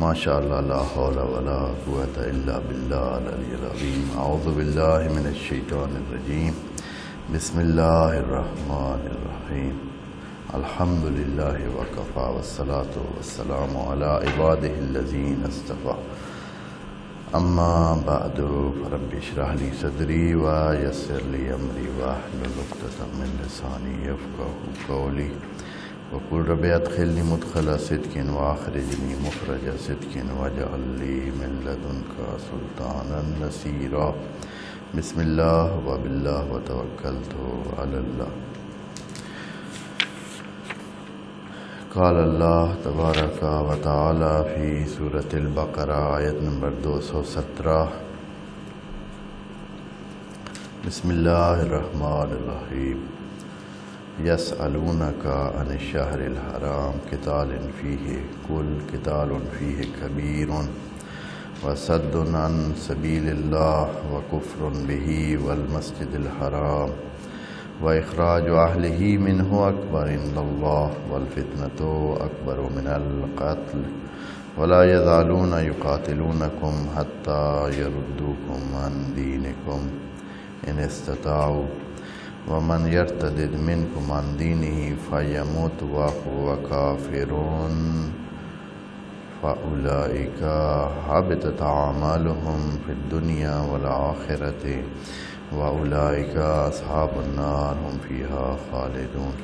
ماشاء اللہ لا حول ولا قوۃ الا باللہ العلی العظیم اعوذ باللہ من الشیطان الرجیم بسم اللہ الرحمن الرحیم الحمد للہ وکفی والصلاة والسلام علی عبادہ الذین اصطفی اما بعد فرب اشرح لی صدری ویسر لی امری واحلل عقدۃ من لسانی یفقہوا قولی وقل رب ادخلنی مدخل صدق واخرجنی مخرج صدق واجعل لی من لدنک سلطانا نصیرا بسم اللہ وباللہ وتوکلت علی اللہ۔ قال اللہ تبارک و تعالی فی سورۃ البقرہ آیت نمبر 217۔ بسم اللہ الرحمن الرحیم۔ یسألونک عن الشہر الحرام قتال فیہ قل قتال فیہ کبیر وصد عن سبیل اللہ وکفر بہ والمسجد الحرام واخراج اہلہ منہ اکبر عند اللہ والفتنۃ اکبر من القتل ولا یزالون یقاتلونکم حتی یردوکم عن دینکم ان استطاعوا ومن یرتدد منکم عن دینہ فیمت وہو کافر فاولئک حبطت اعمالہم فی الدنیا والآخرۃ واولئک اصحاب النار ہم فیہا خالدون۔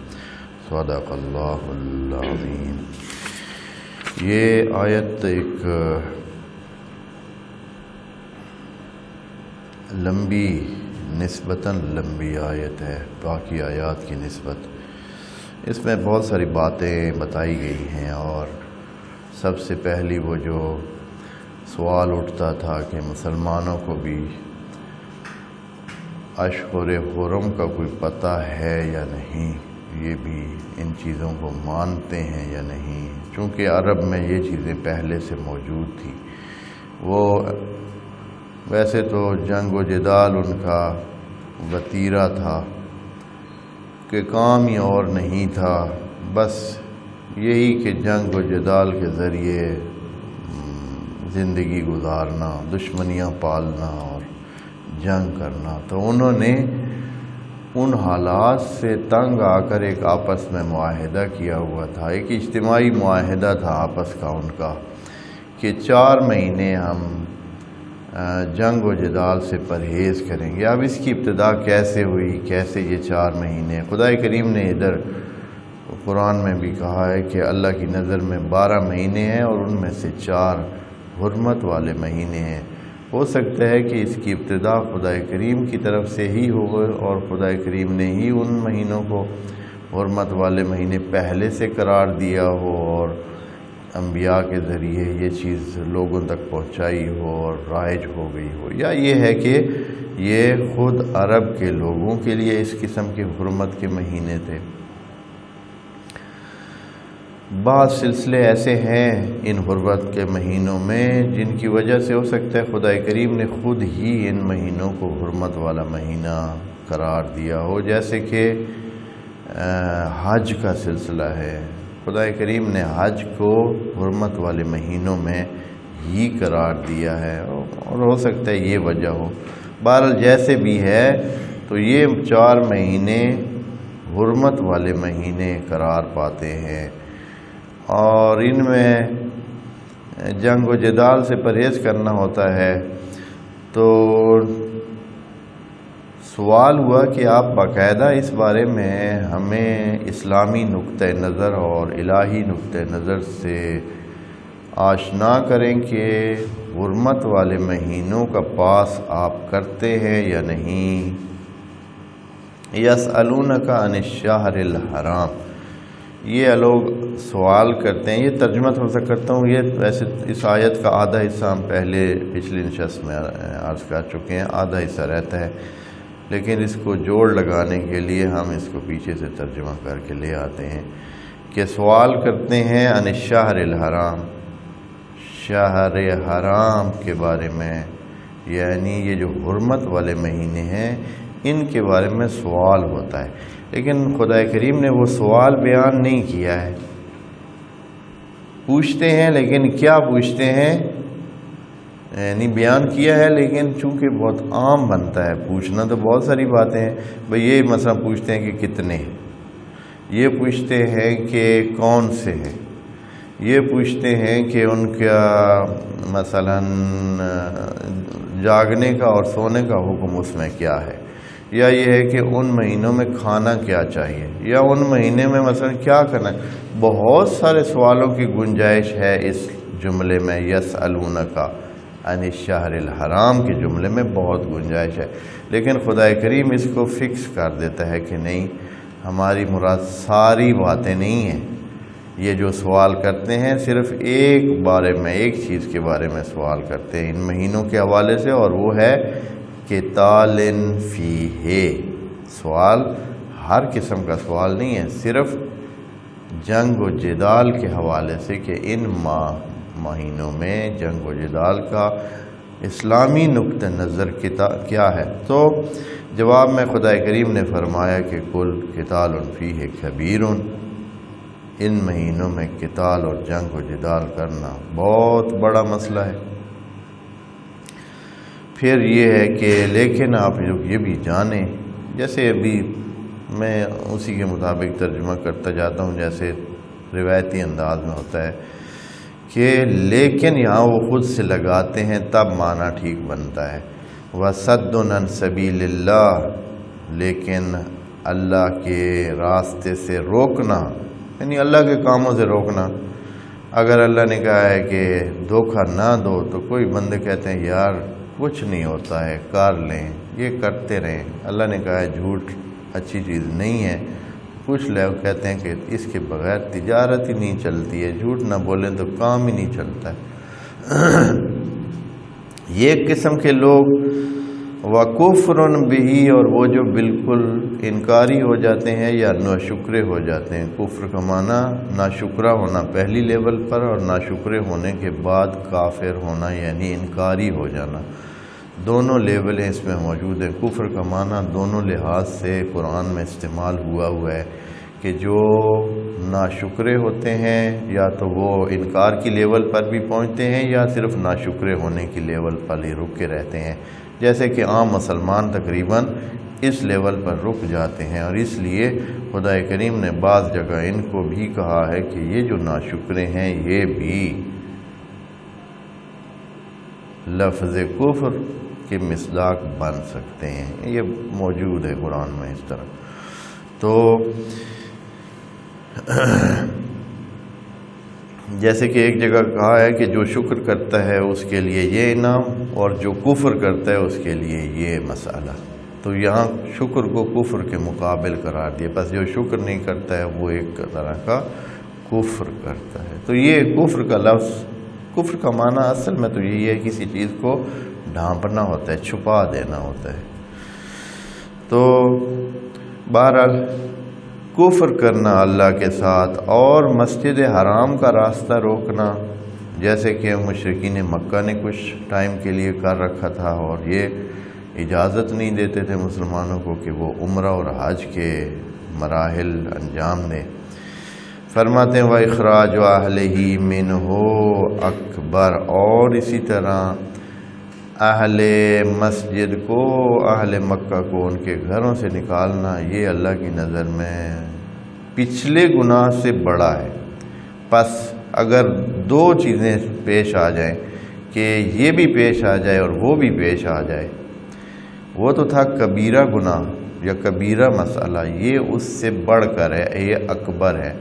صدق اللہ العظیم۔ یہ آیت ایک نسبتاً لمبی آیت ہے باقی آیات کی نسبت۔ اس میں بہت ساری باتیں بتائی گئی ہیں، اور سب سے پہلی وہ جو سوال اٹھتا تھا کہ مسلمانوں کو بھی اشہر حرم کا کوئی پتہ ہے یا نہیں، یہ بھی ان چیزوں کو مانتے ہیں یا نہیں، چونکہ عرب میں یہ چیزیں پہلے سے موجود تھیں۔ وہ ویسے تو جنگ و جدال ان کا وتیرہ تھا کہ کام ہی اور نہیں تھا، بس یہی کہ جنگ و جدال کے ذریعے زندگی گزارنا، دشمنیاں پالنا اور جنگ کرنا۔ تو انہوں نے ان حالات سے تنگ آ کر ایک آپس میں معاہدہ کیا ہوا تھا، ایک اجتماعی معاہدہ تھا آپس کا ان کا کہ 4 مہینے ہم جنگ و جدال سے پرہیز کریں گے۔ اب اس کی ابتدا کیسے ہوئی، کیسے یہ 4 مہینے؟ خدا کریم نے ادھر قرآن میں بھی کہا ہے کہ اللہ کی نظر میں 12 مہینے ہیں اور ان میں سے 4 حرمت والے مہینے ہیں۔ ہو سکتا ہے کہ اس کی ابتدا خدا کریم کی طرف سے ہی ہو، اور خدا کریم نے ہی ان مہینوں کو حرمت والے مہینے پہلے سے قرار دیا ہو، اور انبیاء کے ذریعے یہ چیز لوگوں تک پہنچائی ہو اور رائج ہو گئی ہو، یا یہ ہے کہ یہ خود عرب کے لوگوں کے لیے اس قسم کے حرمت کے مہینے تھے۔ بعض سلسلے ایسے ہیں ان حرمت کے مہینوں میں جن کی وجہ سے ہو سکتا ہے خدا کریم نے خود ہی ان مہینوں کو حرمت والا مہینہ قرار دیا ہو، جیسے کہ حج کا سلسلہ ہے۔ خدا کریم نے حج کو حرمت والے مہینوں میں ہی قرار دیا ہے، اور ہو سکتا ہے یہ وجہ ہو۔ بہرحال جیسے بھی ہے تو یہ 4 مہینے حرمت والے مہینے قرار پاتے ہیں، اور ان میں جنگ و جدال سے پرہیز کرنا ہوتا ہے۔ تو سوال ہوا کہ آپ باقاعدہ اس بارے میں ہمیں اسلامی نقطہ نظر اور الہی نقطہ نظر سے آشنا کریں کہ حرمت والے مہینوں کا پاس آپ کرتے ہیں یا نہیں۔ یسألونک عن الشہر الحرام، یہ لوگ سوال کرتے ہیں۔ یہ ترجمہ تھوڑا سا کرتا ہوں، یہ ویسے اس آیت کا آدھا حصہ ہم پہلے پچھلی نشست میں عرض کر چکے ہیں، آدھا حصہ رہتا ہے، لیکن اس کو جوڑ لگانے کے لیے ہم اس کو پیچھے سے ترجمہ کر کے لے آتے ہیں کہ سوال کرتے ہیں عن الشہر الحرام، شہر حرام کے بارے میں، یعنی یہ جو حرمت والے مہینے ہیں ان کے بارے میں سوال ہوتا ہے، لیکن خدا کریم نے وہ سوال بیان نہیں کیا ہے۔ پوچھتے ہیں لیکن کیا پوچھتے ہیں یعنی بیان کیا ہے، لیکن چونکہ بہت عام بنتا ہے پوچھنا تو بہت ساری باتیں ہیں بھئی یہ مثلا پوچھتے ہیں کہ کتنے، یہ پوچھتے ہیں کہ کون سے ہیں، یہ پوچھتے ہیں کہ ان کا مثلا جاگنے کا اور سونے کا حکم اس میں کیا ہے، یا یہ ہے کہ ان مہینوں میں کھانا کیا چاہیے، یا ان مہینے میں مثلا کیا کرنا ہے۔ بہت سارے سوالوں کی گنجائش ہے اس جملے میں، یسألونک عن الشہر الحرام کے جملے میں بہت گنجائش ہے، لیکن خدا کریم اس کو فکس کر دیتا ہے کہ نہیں، ہماری مراد ساری باتیں نہیں ہیں، یہ جو سوال کرتے ہیں صرف ایک بارے میں، ایک چیز کے بارے میں سوال کرتے ہیں ان مہینوں کے حوالے سے، اور وہ ہے قتال فیہ۔ سوال ہر قسم کا سوال نہیں ہے، صرف جنگ و جدال کے حوالے سے کہ ان مہینوں میں جنگ و جدال کا اسلامی نقطہ نظر کیا ہے۔ تو جواب میں خدا کریم نے فرمایا کہ کل قتال فیہ کبیر، ان مہینوں میں قتال اور جنگ و جدال کرنا بہت بڑا مسئلہ ہے۔ پھر یہ ہے کہ لیکن آپ یہ بھی جانیں، جیسے ابھی میں اسی کے مطابق ترجمہ کرتا جاتا ہوں جیسے روایتی انداز میں ہوتا ہے کہ لیکن یہاں وہ خود سے لگاتے ہیں تب معنی ٹھیک بنتا ہے، وَصَدٌّ عَن سَبِيلِ اللَّهِ، لیکن اللہ کے راستے سے روکنا، یعنی اللہ کے کاموں سے روکنا۔ اگر اللہ نے کہا ہے کہ دھوکہ نہ دو تو کوئی بندے کہتے ہیں یار کچھ نہیں ہوتا ہے، کر لیں، یہ کرتے رہیں۔ اللہ نے کہا ہے جھوٹ اچھی چیز نہیں ہے، کچھ لوگ کہتے ہیں کہ اس کے بغیر تجارت ہی نہیں چلتی ہے، جھوٹ نہ بولیں تو کام ہی نہیں چلتا ہے۔ یہ ایک قسم کے لوگ، وَكُفْرٌ بِهِ، اور وہ جو بالکل انکاری ہو جاتے ہیں یا ناشکرے ہو جاتے ہیں۔ کفر کا معنی ناشکرہ ہونا پہلی لیول پر، اور ناشکرے ہونے کے بعد کافر ہونا یعنی انکاری ہو جانا، دونوں لیولیں اس میں موجود ہیں۔ کفر کا معنی دونوں لحاظ سے قرآن میں استعمال ہوا ہے کہ جو ناشکرے ہوتے ہیں یا تو وہ انکار کی لیول پر بھی پہنچتے ہیں یا صرف ناشکرے ہونے کی لیول پر ہی رک کے رہتے ہیں، جیسے کہ عام مسلمان تقریباً اس لیول پر رک جاتے ہیں۔ اور اس لیے خدا کریم نے بعض جگہ ان کو بھی کہا ہے کہ یہ جو ناشکرے ہیں یہ بھی لفظ کفر کے مصداق بن سکتے ہیں، یہ موجود ہے قرآن میں اس طرح۔ تو جیسے کہ ایک جگہ کہا ہے کہ جو شکر کرتا ہے اس کے لیے یہ انعام، اور جو کفر کرتا ہے اس کے لیے یہ مسئلہ۔ تو یہاں شکر کو کفر کے مقابل قرار دیا، بس جو شکر نہیں کرتا ہے وہ ایک طرح کا کفر کرتا ہے۔ تو یہ کفر کا لفظ، کفر کا معنی اصل میں تو یہی ہے کسی چیز کو ڈھانپنا ہوتا ہے، چھپا دینا ہوتا ہے۔ تو بہرحال کفر کرنا اللہ کے ساتھ اور مسجد حرام کا راستہ روکنا، جیسے کہ مشرکین مکہ نے کچھ ٹائم کے لیے کر رکھا تھا، اور یہ اجازت نہیں دیتے تھے مسلمانوں کو کہ وہ عمرہ اور حج کے مراحل انجام دیں۔ فرماتے ہیں وَإِخْرَاجُ أَهْلِهِ مِنْهُ أَكْبَرُ، اور اسی طرح اہل مسجد کو، اہل مکہ کو ان کے گھروں سے نکالنا، یہ اللہ کی نظر میں پچھلے گناہ سے بڑا ہے۔ پس اگر دو چیزیں پیش آ جائیں کہ یہ بھی پیش آ جائے اور وہ بھی پیش آ جائے، وہ تو تھا کبیرہ گناہ یا کبیرہ مسئلہ، یہ اس سے بڑھ کر ہے، یہ اکبر ہے۔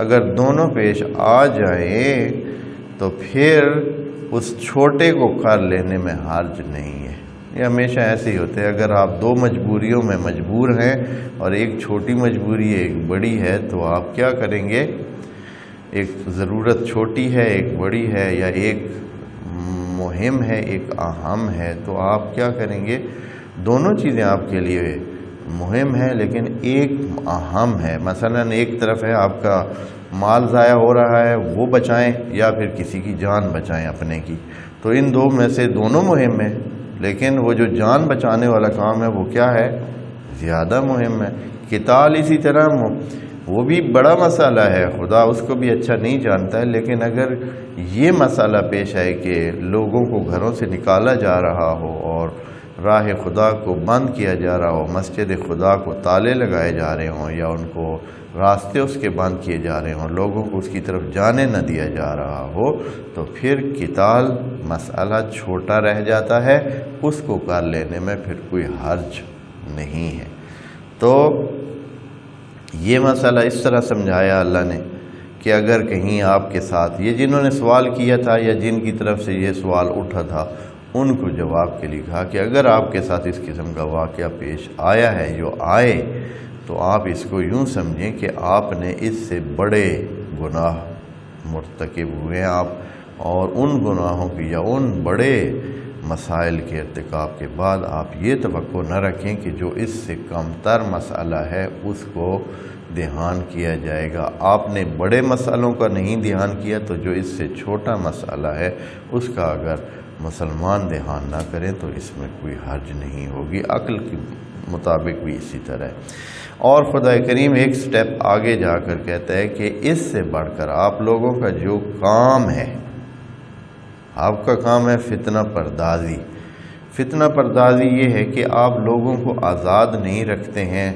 اگر دونوں پیش آ جائیں تو پھر اس چھوٹے کو کر لینے میں حرج نہیں ہے۔ یہ ہمیشہ ایسے ہی ہوتے ہیں، اگر آپ دو مجبوریوں میں مجبور ہیں اور ایک چھوٹی مجبوری ہے ایک بڑی ہے، تو آپ کیا کریں گے؟ ایک ضرورت چھوٹی ہے ایک بڑی ہے، یا ایک مہم ہے ایک اہم ہے، تو آپ کیا کریں گے؟ دونوں چیزیں آپ کے لیے مہم ہے لیکن ایک اہم ہے۔ مثلا ایک طرف ہے آپ کا مال ضائع ہو رہا ہے، وہ بچائیں، یا پھر کسی کی جان بچائیں اپنے کی، تو ان دو میں سے دونوں مہم ہیں، لیکن وہ جو جان بچانے والا کام ہے وہ کیا ہے؟ زیادہ مہم ہے۔ قتال اسی طرح وہ بھی بڑا مسئلہ ہے، خدا اس کو بھی اچھا نہیں جانتا ہے، لیکن اگر یہ مسئلہ پیش آئے کہ لوگوں کو گھروں سے نکالا جا رہا ہو اور راہ خدا کو بند کیا جا رہا ہو، مسجد خدا کو تالے لگائے جا رہے ہوں یا ان کو راستے اس کے بند کیے جا رہے ہوں، لوگوں کو اس کی طرف جانے نہ دیا جا رہا ہو، تو پھر قتال مسئلہ چھوٹا رہ جاتا ہے، اس کو کر لینے میں پھر کوئی حرج نہیں ہے۔ تو یہ مسئلہ اس طرح سمجھایا اللہ نے کہ اگر کہیں آپ کے ساتھ، یہ جنہوں نے سوال کیا تھا یا جن کی طرف سے یہ سوال اٹھا تھا، ان کو جواب کے لیے کہا کہ اگر آپ کے ساتھ اس قسم کا واقعہ پیش آیا ہے، جو آئے، تو آپ اس کو یوں سمجھیں کہ آپ نے اس سے بڑے گناہ مرتکب ہوئے ہیں آپ، اور ان گناہوں کی یا ان بڑے مسائل کے ارتکاب کے بعد آپ یہ توقع نہ رکھیں کہ جو اس سے کم تر مسئلہ ہے اس کو دھیان کیا جائے گا۔ آپ نے بڑے مسئلوں کا نہیں دھیان کیا، تو جو اس سے چھوٹا مسئلہ ہے اس کا اگر مسلمان دھیان نہ کریں تو اس میں کوئی حرج نہیں ہوگی۔ عقل کے مطابق بھی اسی طرح ہے۔ اور خدا کریم ایک سٹیپ آگے جا کر کہتا ہے کہ اس سے بڑھ کر آپ لوگوں کا جو کام ہے، آپ کا کام ہے فتنہ پردازی۔ فتنہ پردازی یہ ہے کہ آپ لوگوں کو آزاد نہیں رکھتے ہیں،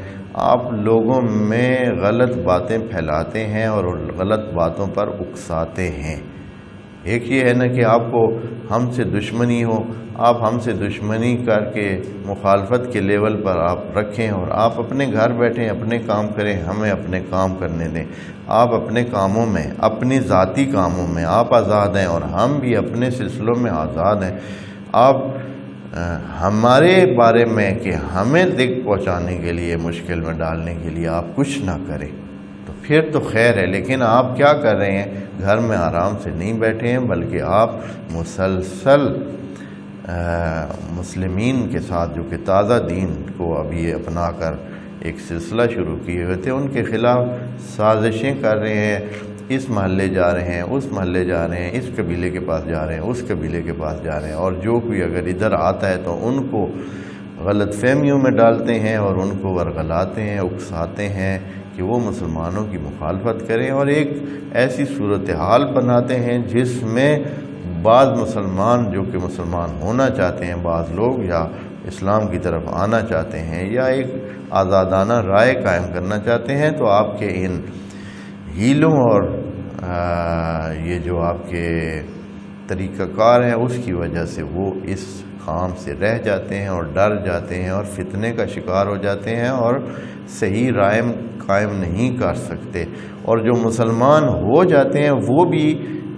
آپ لوگوں میں غلط باتیں پھیلاتے ہیں اور غلط باتوں پر اکساتے ہیں۔ ایک یہ ہے نا کہ آپ کو ہم سے دشمنی ہو، آپ ہم سے دشمنی کر کے مخالفت کے لیول پر آپ رکھیں اور آپ اپنے گھر بیٹھیں، اپنے کام کریں، ہمیں اپنے کام کرنے دیں۔ آپ اپنے کاموں میں، اپنی ذاتی کاموں میں آپ آزاد ہیں اور ہم بھی اپنے سلسلوں میں آزاد ہیں۔ آپ ہمارے بارے میں کہ ہمیں دکھ پہنچانے کے لیے، مشکل میں ڈالنے کے لیے آپ کچھ نہ کریں تو پھر تو خیر ہے، لیکن آپ کیا کر رہے ہیں؟ گھر میں آرام سے نہیں بیٹھے ہیں، بلکہ آپ مسلسل مسلمین کے ساتھ جو کہ تازہ دین کو ابھی اپنا کر ایک سلسلہ شروع کیے ہوئے تھے، ان کے خلاف سازشیں کر رہے ہیں۔ اس محلے جا رہے ہیں، اس محلے جا رہے ہیں، اس قبیلے کے پاس جا رہے ہیں، اس قبیلے کے پاس جا رہے ہیں، اور جو کوئی اگر ادھر آتا ہے تو ان کو غلط فہمیوں میں ڈالتے ہیں اور ان کو ورغلاتے ہیں، اکساتے ہیں کہ وہ مسلمانوں کی مخالفت کریں، اور ایک ایسی صورتحال بناتے ہیں جس میں بعض مسلمان جو کہ مسلمان ہونا چاہتے ہیں، بعض لوگ یا اسلام کی طرف آنا چاہتے ہیں یا ایک آزادانہ رائے قائم کرنا چاہتے ہیں، تو آپ کے ان ہیلوں اور یہ جو آپ کے طریقہ کار ہیں اس کی وجہ سے وہ اس کام سے رہ جاتے ہیں اور ڈر جاتے ہیں اور فتنے کا شکار ہو جاتے ہیں اور صحیح رائے قائم نہیں کر سکتے، اور جو مسلمان ہو جاتے ہیں وہ بھی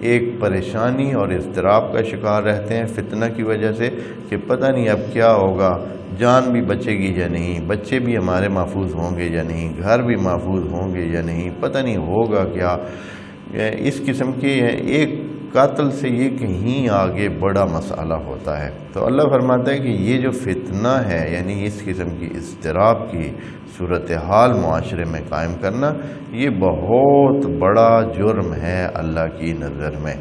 ایک پریشانی اور اضطراب کا شکار رہتے ہیں فتنہ کی وجہ سے کہ پتہ نہیں اب کیا ہوگا، جان بھی بچے گی یا نہیں، بچے بھی ہمارے محفوظ ہوں گے یا نہیں، گھر بھی محفوظ ہوں گے یا نہیں، پتہ نہیں ہوگا کیا۔ اس قسم کے ایک قاتل سے یہ کہیں آگے بڑا مسئلہ ہوتا ہے۔ تو اللہ فرماتا ہے کہ یہ جو فتنہ ہے، یعنی اس قسم کی اضطراب کی صورتحال معاشرے میں قائم کرنا، یہ بہت بڑا جرم ہے اللہ کی نظر میں۔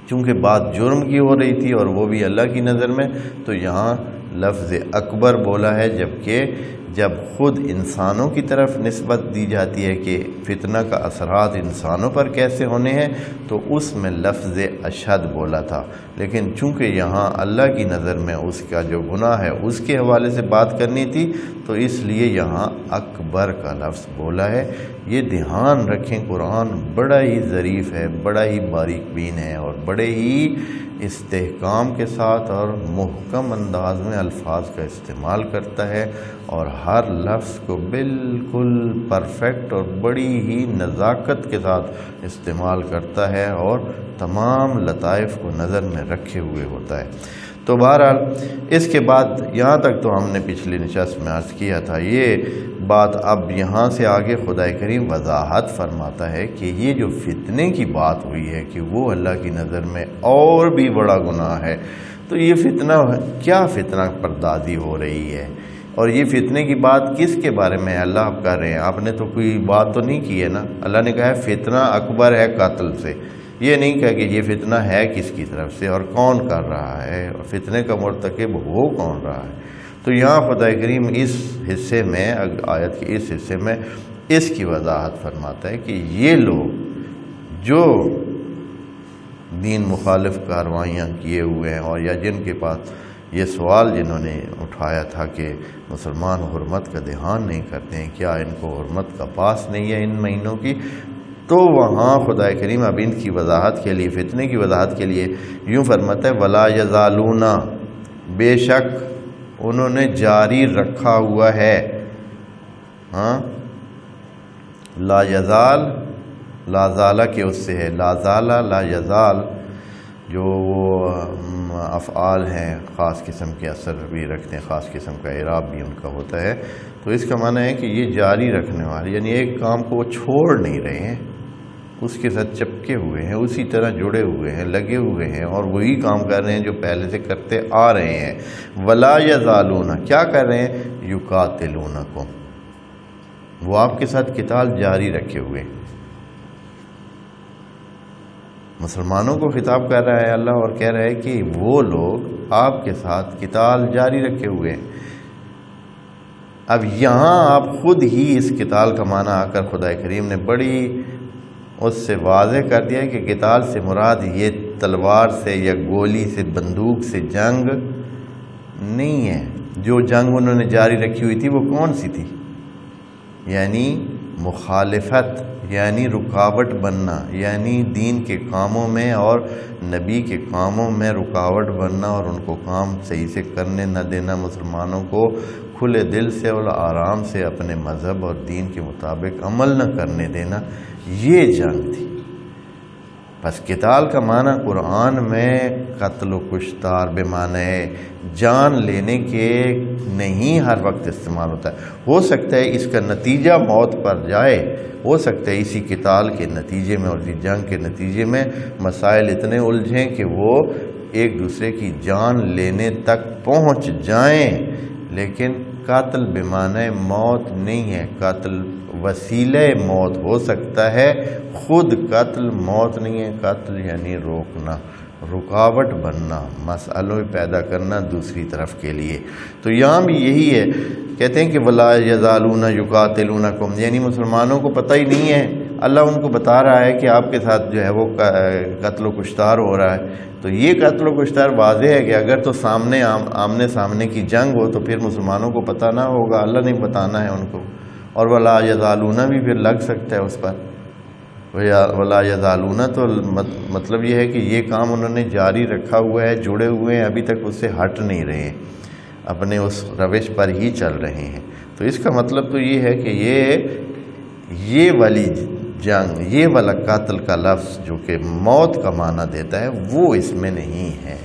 چونکہ بات جرم کی ہو رہی تھی اور وہ بھی اللہ کی نظر میں، تو یہاں لفظ اکبر بولا ہے، جبکہ جب خود انسانوں کی طرف نسبت دی جاتی ہے کہ فتنہ کا اثرات انسانوں پر کیسے ہونے ہیں، تو اس میں لفظ اشد بولا تھا، لیکن چونکہ یہاں اللہ کی نظر میں اس کا جو گناہ ہے اس کے حوالے سے بات کرنی تھی، تو اس لیے یہاں اکبر کا لفظ بولا ہے۔ یہ دھیان رکھیں، قرآن بڑا ہی ظریف ہے، بڑا ہی باریک بین ہے اور بڑے ہی استحکام کے ساتھ اور محکم انداز میں الفاظ کا استعمال کرتا ہے، اور ہر لفظ کو بالکل پرفیکٹ اور بڑی ہی نزاکت کے ساتھ استعمال کرتا ہے اور تمام لطائف کو نظر میں رکھے ہوئے ہوتا ہے۔ تو بہرحال اس کے بعد یہاں تک تو ہم نے پچھلی نشست میں عرض کیا تھا، یہ بات اب یہاں سے آگے خدا کریم وضاحت فرماتا ہے کہ یہ جو فتنے کی بات ہوئی ہے کہ وہ اللہ کی نظر میں اور بھی بڑا گناہ ہے، تو یہ فتنہ کیا فتنہ پردازی ہو رہی ہے، اور یہ فتنے کی بات کس کے بارے میں اللہ آپ کر رہے ہیں؟ آپ نے تو کوئی بات تو نہیں کی ہے نا۔ اللہ نے کہا ہے فتنہ اکبر ہے قاتل سے، یہ نہیں کہا کہ یہ فتنہ ہے کس کی طرف سے اور کون کر رہا ہے اور فتنے کا مرتکب ہو کون رہا ہے۔ تو یہاں خدا کریم اس حصے میں، آیت کے اس حصے میں اس کی وضاحت فرماتا ہے کہ یہ لوگ جو دین مخالف کاروائیاں کیے ہوئے ہیں اور یا جن کے پاس یہ سوال جنہوں نے اٹھایا تھا کہ مسلمان حرمت کا دھیان نہیں کرتے ہیں، کیا ان کو حرمت کا پاس نہیں ہے ان مہینوں کی، تو وہاں خدا کریم اب ان کی وضاحت کے لیے، فتنے کی وضاحت کے لیے یوں فرماتا ہے ولا یزالون، بے شک انہوں نے جاری رکھا ہوا ہے، لا یزال، لا زالہ کے اس سے ہے، لا زالہ لا یزال، جو وہ افعال ہیں خاص قسم کے اثر بھی رکھتے ہیں، خاص قسم کا اعراب بھی ان کا ہوتا ہے، تو اس کا معنی ہے کہ یہ جاری رکھنے والے، یعنی ایک کام کو وہ چھوڑ نہیں رہے ہیں، اس کے ساتھ چپکے ہوئے ہیں، اسی طرح جڑے ہوئے ہیں، لگے ہوئے ہیں، اور وہی کام کر رہے ہیں جو پہلے سے کرتے آ رہے ہیں۔ ولا یزالون، کیا کر رہے ہیں؟ یقاتلونکم، وہ آپ کے ساتھ قتال جاری رکھے ہوئے ہیں۔ مسلمانوں کو خطاب کر رہا ہے اللہ اور کہہ رہا ہے کہ وہ لوگ آپ کے ساتھ قتال جاری رکھے ہوئے ہیں۔ اب یہاں آپ خود ہی اس قتال کا معنی آ کر خدا کریم نے بڑی اس سے واضح کر دیا کہ قتال سے مراد یہ تلوار سے یا گولی سے، بندوق سے جنگ نہیں ہے۔ جو جنگ انہوں نے جاری رکھی ہوئی تھی وہ کون سی تھی؟ یعنی مخالفت، یعنی رکاوٹ بننا، یعنی دین کے کاموں میں اور نبی کے کاموں میں رکاوٹ بننا اور ان کو کام صحیح سے کرنے نہ دینا، مسلمانوں کو کھلے دل سے اور آرام سے اپنے مذہب اور دین کے مطابق عمل نہ کرنے دینا، یہ جنگ تھی۔ بس قتال کا معنی قرآن میں قتل و کشتار بے معنی جان لینے کے نہیں ہر وقت استعمال ہوتا ہے۔ ہو سکتا ہے اس کا نتیجہ موت پر جائے، ہو سکتا ہے اسی قتال کے نتیجے میں اور اسی جنگ کے نتیجے میں مسائل اتنے الجھیں کہ وہ ایک دوسرے کی جان لینے تک پہنچ جائیں، لیکن قاتل بے معنی موت نہیں ہے۔ قاتل وسیلہ موت ہو سکتا ہے، خود قتل موت نہیں ہے۔ قتل یعنی روکنا، رکاوٹ بننا، مسئلہ پیدا کرنا دوسری طرف کے لیے۔ تو یہاں بھی یہی ہے، کہتے ہیں کہ ولا یزالون یقاتلونکم، یعنی مسلمانوں کو پتہ ہی نہیں ہے، اللہ ان کو بتا رہا ہے کہ آپ کے ساتھ جو ہے وہ قتل و کشتار ہو رہا ہے۔ تو یہ قتل و کشتار واضح ہے کہ اگر تو سامنے آمنے سامنے کی جنگ ہو تو پھر مسلمانوں کو پتہ نہ ہوگا، اللہ نے بتانا ہے ان کو، اور ولا یزالون بھی پھر لگ سکتا ہے اس پر۔ ولا یزالون تو مطلب یہ ہے کہ یہ کام انہوں نے جاری رکھا ہوا ہے، جڑے ہوئے ہیں، ابھی تک اس سے ہٹ نہیں رہے، اپنے اس روش پر ہی چل رہے ہیں۔ تو اس کا مطلب تو یہ ہے کہ یہ والی جنگ، یہ والا قاتل کا لفظ جو کہ موت کا معنی دیتا ہے وہ اس میں نہیں ہے،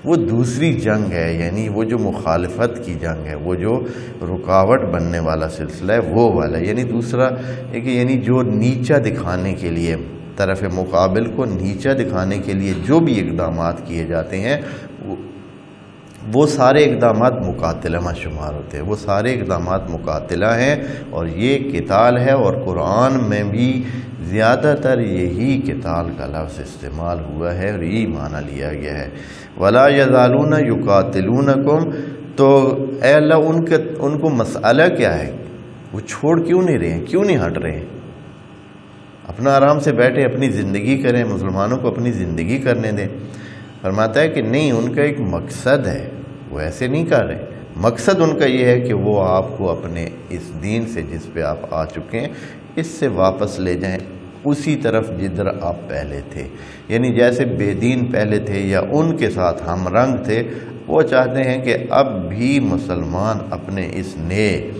وہ دوسری جنگ ہے، یعنی وہ جو مخالفت کی جنگ ہے، وہ جو رکاوٹ بننے والا سلسلہ ہے وہ والا، یعنی دوسرا ہے کہ یعنی جو نیچا دکھانے کے لیے، طرف مقابل کو نیچا دکھانے کے لیے جو بھی اقدامات کیے جاتے ہیں وہ سارے اقدامات مقاتلہ میں شمار ہوتے ہیں، وہ سارے اقدامات مقاتلہ ہیں، اور یہ قتال ہے، اور قرآن میں بھی زیادہ تر یہی قتال کا لفظ استعمال ہوا ہے اور یہی معنی لیا گیا ہے۔ ولا یزالون یقاتلونکم، تو اے اللہ ان کو مسئلہ کیا ہے؟ وہ چھوڑ کیوں نہیں رہے ہیں، کیوں نہیں ہٹ رہے ہیں؟ اپنا آرام سے بیٹھے اپنی زندگی کریں، مسلمانوں کو اپنی زندگی کرنے دیں۔ فرماتا ہے کہ نہیں، ان کا ایک مقصد ہے، وہ ایسے نہیں کر رہے۔ مقصد ان کا یہ ہے کہ وہ آپ کو اپنے اس دین سے جس پہ آپ آ چکے ہیں اس سے واپس لے جائیں اسی طرف جدھر آپ پہلے تھے، یعنی جیسے بے دین پہلے تھے یا ان کے ساتھ ہم رنگ تھے، وہ چاہتے ہیں کہ اب بھی مسلمان اپنے اس نئے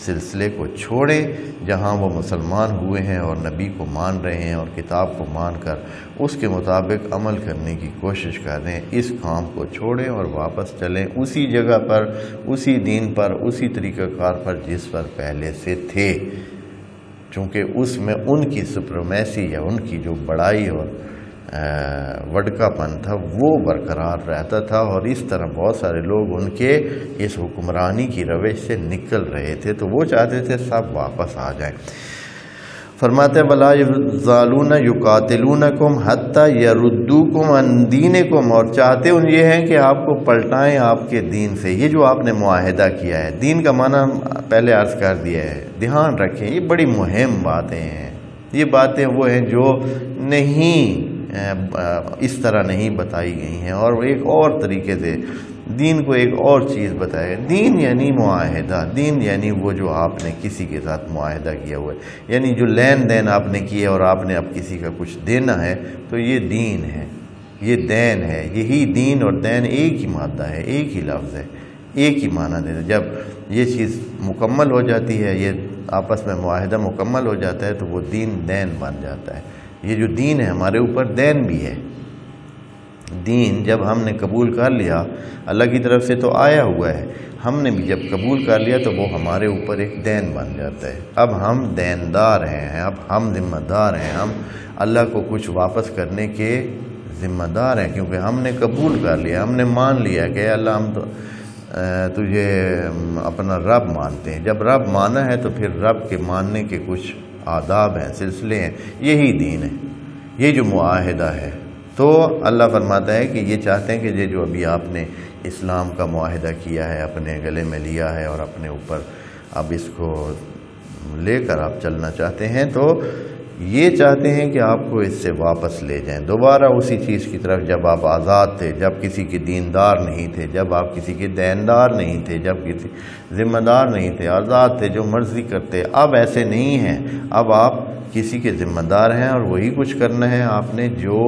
سلسلے کو چھوڑیں جہاں وہ مسلمان ہوئے ہیں اور نبی کو مان رہے ہیں اور کتاب کو مان کر اس کے مطابق عمل کرنے کی کوشش کر رہے ہیں۔ اس کام کو چھوڑیں اور واپس چلیں اسی جگہ پر، اسی دین پر، اسی طریقہ کار پر جس پر پہلے سے تھے، چونکہ اس میں ان کی سپریمیسی یا ان کی جو بڑائی اور وڈکا پن تھا وہ برقرار رہتا تھا، اور اس طرح بہت سارے لوگ ان کے اس حکمرانی کی روش سے نکل رہے تھے، تو وہ چاہتے تھے سب واپس آ جائیں۔ فرماتے ولا یزالون یقاتلونکم حتی یردوکم عن دینکم، اور چاہتے ان یہ ہیں کہ آپ کو پلٹائیں آپ کے دین سے۔ یہ جو آپ نے معاہدہ کیا ہے، دین کا معنی پہلے عرض کر دیا ہے، دھیان رکھیں یہ بڑی مہم باتیں ہیں۔ یہ باتیں وہ ہیں جو نہیں اس طرح نہیں بتائی گئی ہیں، اور ایک اور طریقے سے دین کو ایک اور چیز بتائے۔ دین یعنی معاہدہ، دین یعنی وہ جو آپ نے کسی کے ساتھ معاہدہ کیا ہوا ہے، یعنی جو لین دین آپ نے کیے اور آپ نے اب کسی کا کچھ دینا ہے تو یہ دین ہے، یہ دین ہے۔ یہی دین اور دین ایک ہی مادہ ہے، ایک ہی لفظ ہے، ایک ہی معنی دیتا ہے۔ جب یہ چیز مکمل ہو جاتی ہے، یہ آپس میں معاہدہ مکمل ہو جاتا ہے تو وہ دین دین بن جاتا ہے۔ یہ جو دین ہے ہمارے اوپر دین بھی ہے۔ دین جب ہم نے قبول کر لیا، اللہ کی طرف سے تو آیا ہوا ہے، ہم نے بھی جب قبول کر لیا تو وہ ہمارے اوپر ایک دین بن جاتا ہے۔ اب ہم دیندار ہیں، اب ہم ذمہ دار ہیں، ہم اللہ کو کچھ واپس کرنے کے ذمہ دار ہیں، کیونکہ ہم نے قبول کر لیا، ہم نے مان لیا کہ اللہ ہم تو تجھے اپنا رب مانتے ہیں۔ جب رب مانا ہے تو پھر رب کے ماننے کے کچھ آداب ہیں، سلسلے ہیں، یہی دین ہے، یہ جو معاہدہ ہے۔ تو اللہ فرماتا ہے کہ یہ چاہتے ہیں کہ یہ جو ابھی آپ نے اسلام کا معاہدہ کیا ہے، اپنے گلے میں لیا ہے اور اپنے اوپر اب اس کو لے کر آپ چلنا چاہتے ہیں، تو یہ چاہتے ہیں کہ آپ کو اس سے واپس لے جائیں دوبارہ اسی چیز کی طرف جب آپ آزاد تھے، جب کسی کے دیندار نہیں تھے، جب آپ کسی کے دیندار نہیں تھے، جب کسی ذمہ دار نہیں تھے، آزاد تھے، جو مرضی کرتے۔ اب ایسے نہیں ہیں، اب آپ کسی کے ذمہ دار ہیں اور وہی کچھ کرنا ہے آپ نے جو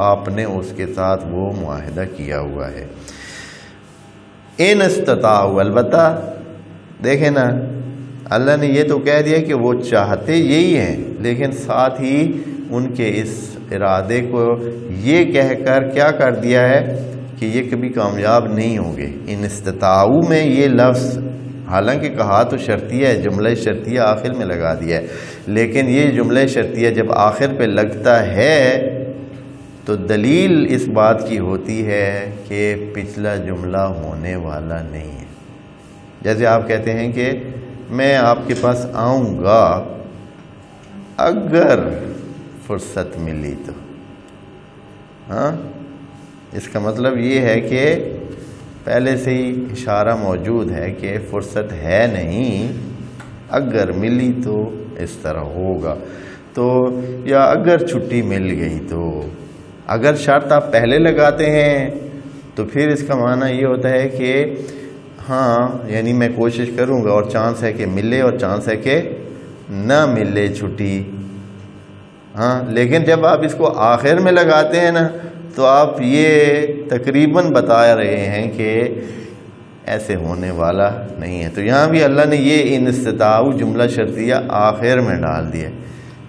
آپ نے اس کے ساتھ وہ معاہدہ کیا ہوا ہے۔ ان استطاعوا، البتہ دیکھیں نا، اللہ نے یہ تو کہہ دیا کہ وہ چاہتے یہی ہیں، لیکن ساتھ ہی ان کے اس ارادے کو یہ کہہ کر کیا کر دیا ہے کہ یہ کبھی کامیاب نہیں ہوں گے۔ ان استطاعوا میں یہ لفظ حالانکہ کہا تو شرطیہ ہے، جملہ شرطیہ آخر میں لگا دیا ہے، لیکن یہ جملہ شرطیہ جب آخر پہ لگتا ہے تو دلیل اس بات کی ہوتی ہے کہ پچھلا جملہ ہونے والا نہیں ہے۔ جیسے آپ کہتے ہیں کہ میں آپ کے پاس آؤں گا اگر فرصت ملی تو، ہاں، اس کا مطلب یہ ہے کہ پہلے سے ہی اشارہ موجود ہے کہ فرصت ہے نہیں، اگر ملی تو اس طرح ہوگا، تو یا اگر چھٹی مل گئی تو۔ اگر شرط آپ پہلے لگاتے ہیں تو پھر اس کا معنی یہ ہوتا ہے کہ ہاں، یعنی میں کوشش کروں گا اور چانس ہے کہ ملے اور چانس ہے کہ نہ ملے چھٹی، ہاں۔ لیکن جب آپ اس کو آخر میں لگاتے ہیں نا تو آپ یہ تقریباً بتا رہے ہیں کہ ایسے ہونے والا نہیں ہے۔ تو یہاں بھی اللہ نے یہ ان استطاعوا جملہ شرطیہ آخر میں ڈال دیا،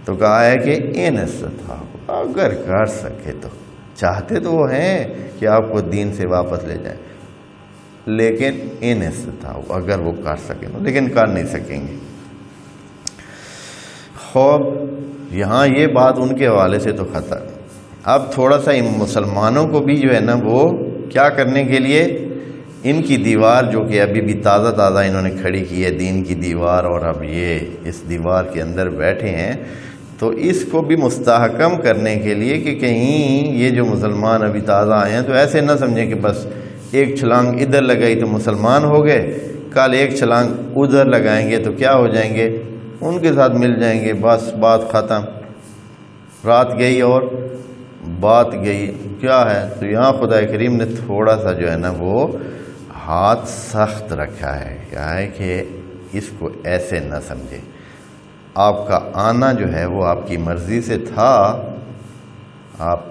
تو کہا ہے کہ ان استطاعوا، اگر کر سکے تو۔ چاہتے تو وہ ہیں کہ آپ کو دین سے واپس لے جائیں، لیکن ان استطاعوا، اگر وہ کر سکیں تو، لیکن کر نہیں سکیں گے۔ خوب یہاں یہ بات ان کے حوالے سے تو خطر۔ اب تھوڑا سا ان مسلمانوں کو بھی جو ہے نا وہ کیا کرنے کے لیے ان کی دیوار جو کہ ابھی بھی تازہ تازہ انہوں نے کھڑی کی ہے، دین کی دیوار، اور اب یہ اس دیوار کے اندر بیٹھے ہیں، تو اس کو بھی مستحکم کرنے کے لیے کہ کہیں یہ جو مسلمان ابھی تازہ آئے ہیں تو ایسے نہ سمجھیں کہ بس ایک چھلانگ ادھر لگائی تو مسلمان ہو گئے، کل ایک چھلانگ ادھر لگائیں گے تو کیا ہو جائیں گے، ان کے ساتھ مل جائیں گے، بس بات ختم، رات گئی اور بات گئی۔ کیا ہے تو یہاں خدا کریم نے تھوڑا سا جو ہے نا وہ ہاتھ سخت رکھا ہے، کیا ہے کہ اس کو ایسے نہ سمجھے۔ آپ کا آنا جو ہے وہ آپ کی مرضی سے تھا، آپ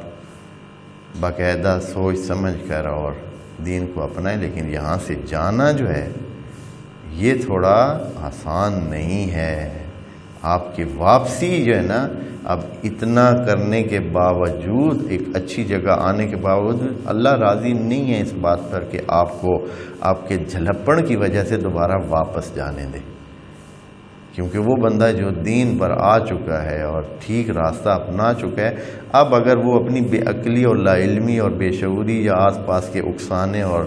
باقاعدہ سوچ سمجھ کر اور دین کو اپنائیں، لیکن یہاں سے جانا جو ہے یہ تھوڑا آسان نہیں ہے۔ آپ کی واپسی جو ہے نا، اب اتنا کرنے کے باوجود، ایک اچھی جگہ آنے کے باوجود اللہ راضی نہیں ہے اس بات پر کہ آپ کو آپ کے جھلپڑ کی وجہ سے دوبارہ واپس جانے دے، کیونکہ وہ بندہ جو دین پر آ چکا ہے اور ٹھیک راستہ اپنا چکا ہے، اب اگر وہ اپنی بے عقلی اور لا علمی اور بے شعوری یا آس پاس کے اکسانے اور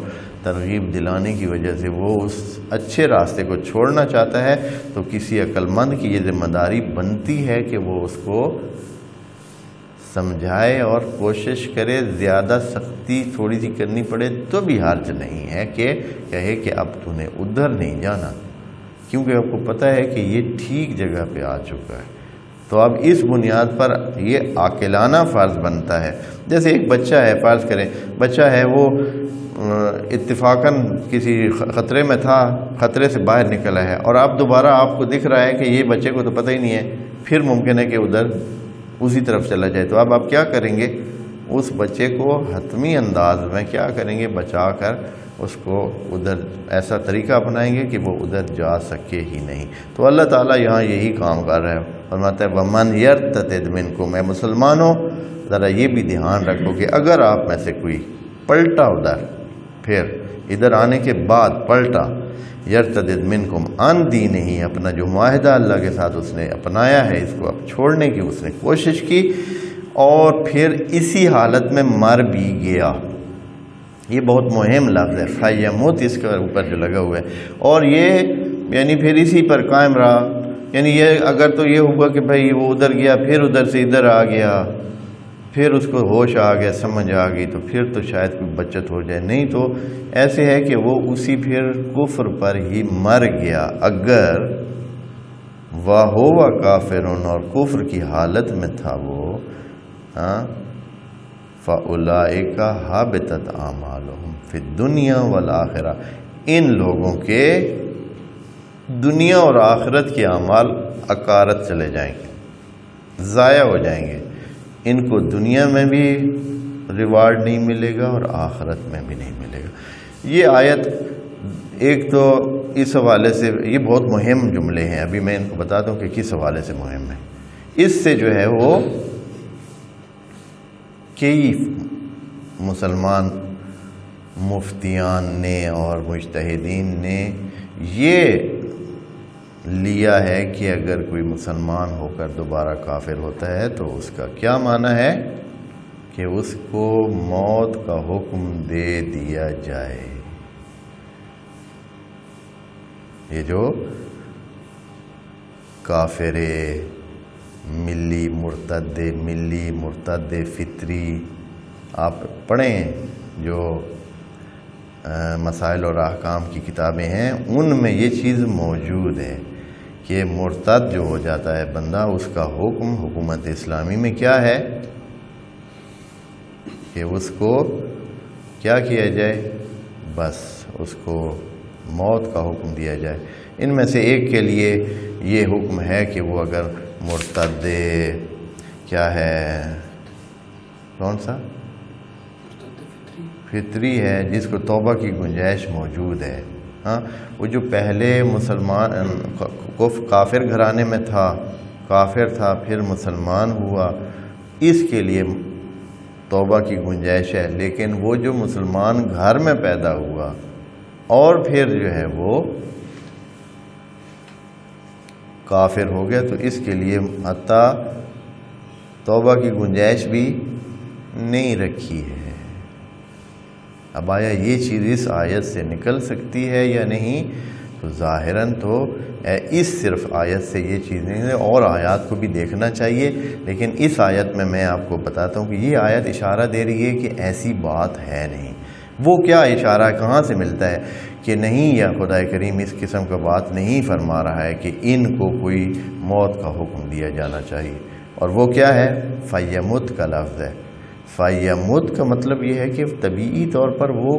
ترغیب دلانے کی وجہ سے وہ اس اچھے راستے کو چھوڑنا چاہتا ہے، تو کسی عقل مند کی یہ ذمہ داری بنتی ہے کہ وہ اس کو سمجھائے اور کوشش کرے، زیادہ سختی تھوڑی سی کرنی پڑے تو بھی حرج نہیں ہے کہ کہے کہ اب تو نے ادھر نہیں جانا، کیونکہ آپ کو پتہ ہے کہ یہ ٹھیک جگہ پہ آ چکا ہے۔ تو اب اس بنیاد پر یہ عاقلانہ فرض بنتا ہے۔ جیسے ایک بچہ ہے، فرض کریں بچہ ہے، وہ اتفاقاً کسی خطرے میں تھا، خطرے سے باہر نکلا ہے، اور اب دوبارہ آپ کو دکھ رہا ہے کہ یہ بچے کو تو پتہ ہی نہیں ہے، پھر ممکن ہے کہ ادھر اسی طرف چلا جائے، تو اب آپ کیا کریں گے؟ اس بچے کو حتمی انداز میں کیا کریں گے؟ بچا کر اس کو ادھر ایسا طریقہ اپنائیں گے کہ وہ ادھر جا سکے ہی نہیں۔ تو اللہ تعالیٰ یہاں یہی کام کر رہا ہے، فرماتا ہے وَمَنْ يَرْتَدِدْ مِنْكُمْ، اے مسلمانوں ذرا یہ بھی دھیان رکھو کہ اگر آپ میں سے کوئی پلٹا ادھر، پھر ادھر آنے کے بعد پلٹا، یرتدد منکم عن دینہ، اپنا جو معاہدہ اللہ کے ساتھ اس نے اپنایا ہے اس کو اب چھوڑنے کی اس نے کوشش کی، اور پھر اسی حالت میں مر بھی گیا۔ یہ بہت مہم لفظ ہے، فیموت اس کے اوپر جو لگا ہوا ہے، اور یہ یعنی پھر اسی پر قائم رہا، یعنی یہ اگر تو یہ ہوا کہ بھائی وہ ادھر گیا، پھر ادھر سے ادھر آ گیا، پھر اس کو ہوش آ گیا، سمجھ آ گئی، تو پھر تو شاید کوئی بچت ہو جائے، نہیں تو ایسے ہے کہ وہ اسی پھر کفر پر ہی مر گیا۔ اگر وَهُوَ کافرٌ، اور کفر کی حالت میں تھا وہ، فَأُولَئِكَ حَبِطَتْ أَعْمَالُهُمْ فِي الدُّنْيَا وَالْآخِرَةِ، ان لوگوں کے دنیا اور آخرت کے اعمال اکارت چلے جائیں گے، ضائع ہو جائیں گے، ان کو دنیا میں بھی ریوارڈ نہیں ملے گا اور آخرت میں بھی نہیں ملے گا۔ یہ آیت ایک تو اس حوالے سے یہ بہت مہم جملے ہیں، ابھی میں ان کو بتاتا ہوں کہ کس حوالے سے مہم ہے۔ اس سے جو ہے وہ کئی مسلمان مفتیان نے اور مجتہدین نے یہ لیا ہے کہ اگر کوئی مسلمان ہو کر دوبارہ کافر ہوتا ہے تو اس کا کیا معنی ہے کہ اس کو موت کا حکم دے دیا جائے۔ یہ جو کافر ملی مرتد فطری آپ پڑھیں، جو مسائل اور احکام کی کتابیں ہیں ان میں یہ چیز موجود ہے کہ مرتد جو ہو جاتا ہے بندہ، اس کا حکم حکومت اسلامی میں کیا ہے کہ اس کو کیا کیا جائے؟ بس اس کو موت کا حکم دیا جائے۔ ان میں سے ایک کے لیے یہ حکم ہے کہ وہ اگر مرتد کیا ہے، کون سا فطری ہے، جس کو توبہ کی گنجائش موجود ہے، ہاں، وہ جو پہلے مسلمان کافر گھرانے میں تھا، کافر تھا پھر مسلمان ہوا، اس کے لیے توبہ کی گنجائش ہے، لیکن وہ جو مسلمان گھر میں پیدا ہوا اور پھر جو ہے وہ کافر ہو گیا، تو اس کے لیے حتیٰ توبہ کی گنجائش بھی نہیں رکھی ہے۔ اب آیا یہ چیز اس آیت سے نکل سکتی ہے یا نہیں؟ تو ظاہراً تو اس صرف آیت سے یہ چیز نہیں ہے، اور آیات کو بھی دیکھنا چاہیے، لیکن اس آیت میں آپ کو بتاتا ہوں کہ یہ آیت اشارہ دے رہی ہے کہ ایسی بات ہے نہیں۔ وہ کیا اشارہ کہاں سے ملتا ہے کہ نہیں، یا خدا کریم اس قسم کا بات نہیں فرما رہا ہے کہ ان کو کوئی موت کا حکم دیا جانا چاہیے، اور وہ کیا ہے؟ فیمت کا لفظ ہے۔ فیمت کا مطلب یہ ہے کہ طبیعی طور پر وہ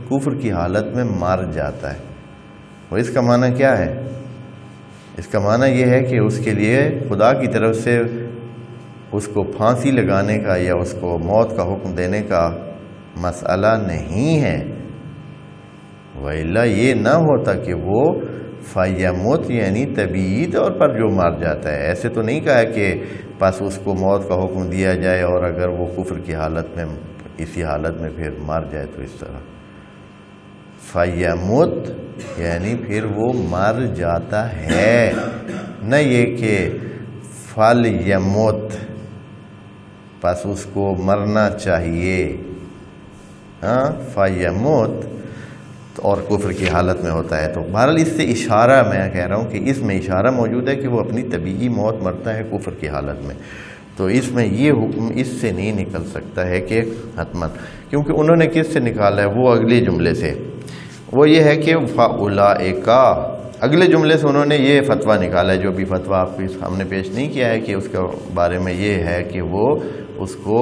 کفر کی حالت میں مر جاتا ہے۔ اور اس کا معنی کیا ہے؟ اس کا معنی یہ ہے کہ اس کے لیے خدا کی طرف سے اس کو پھانسی لگانے کا یا اس کو موت کا حکم دینے کا مسئلہ نہیں ہے، وَإِلَّا یہ نہ ہوتا کہ وہ فیمت یعنی طبیعی طور پر جو مر جاتا ہے۔ ایسے تو نہیں کہا کہ بس اس کو موت کا حکم دیا جائے، اور اگر وہ کفر کی حالت میں اسی حالت میں پھر مر جائے تو اس طرح۔ فیمت یعنی پھر وہ مر جاتا ہے، نہ یہ کہ فلیمت بس اس کو مرنا چاہیے۔ فیمت اور کفر کی حالت میں ہوتا ہے. تو بہرحال اس سے اشارہ میں کہہ رہا ہوں کہ اس میں اشارہ موجود ہے کہ وہ اپنی طبیعی موت مرتا ہے کفر کی حالت میں. تو اس میں یہ حکم اس سے نہیں نکل سکتا ہے کہ حتماً، کیونکہ انہوں نے کس سے نکالا ہے؟ وہ اگلے جملے سے. وہ یہ ہے کہ فَأُولَئِكَ، اگلے جملے سے انہوں نے یہ فتویٰ نکالا ہے، جو بھی فتویٰ آپ کے سامنے پیش نہیں کیا ہے، کہ اس کے بارے میں یہ ہے کہ وہ اس کو